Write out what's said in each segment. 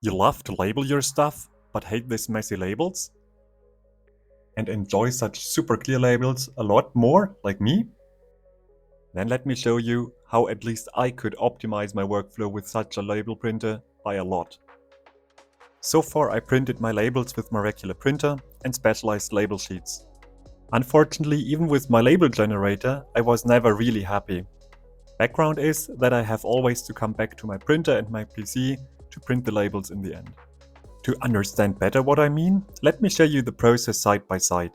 You love to label your stuff, but hate these messy labels? And enjoy such super clear labels a lot more, like me? Then let me show you how at least I could optimize my workflow with such a label printer by a lot. So far I printed my labels with my regular printer and specialized label sheets. Unfortunately, even with my label generator, I was never really happy. Background is that I have always to come back to my printer and my PC to print the labels in the end. To understand better what I mean, let me show you the process side by side.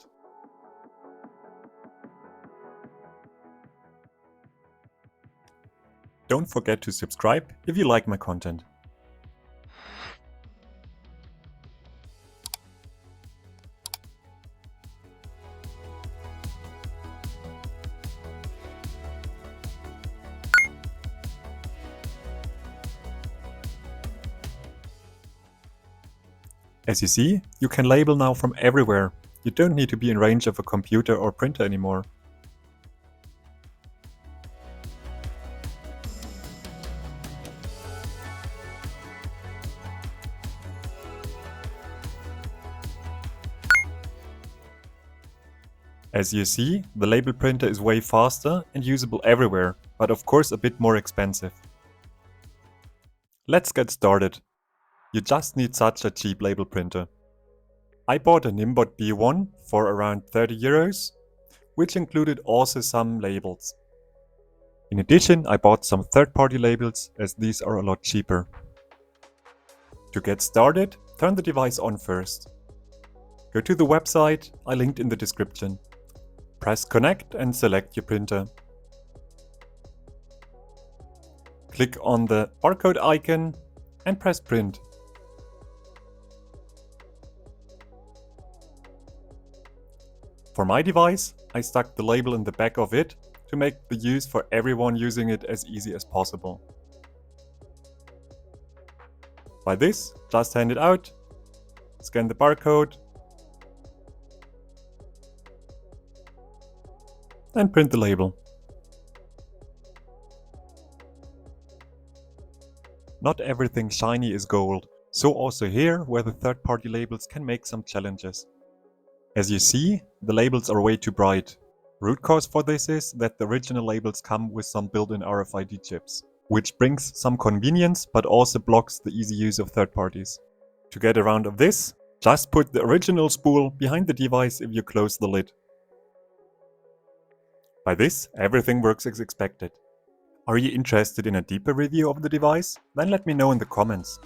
Don't forget to subscribe if you like my content. As you see, you can label now from everywhere. You don't need to be in range of a computer or printer anymore. As you see, the label printer is way faster and usable everywhere, but of course a bit more expensive. Let's get started. You just need such a cheap label printer. I bought a Niimbot B1 for around 30 euros, which included also some labels. In addition, I bought some third-party labels as these are a lot cheaper. To get started, turn the device on first. Go to the website I linked in the description. Press connect and select your printer. Click on the barcode icon and press print. For my device, I stuck the label in the back of it to make the use for everyone using it as easy as possible. By this, just hand it out, scan the barcode, and print the label. Not everything shiny is gold, so also here where the third-party labels can make some challenges. As you see, the labels are way too bright. Root cause for this is that the original labels come with some built-in RFID chips, which brings some convenience but also blocks the easy use of third parties. To get around of this, just put the original spool behind the device if you close the lid. By this, everything works as expected. Are you interested in a deeper review of the device? Then let me know in the comments.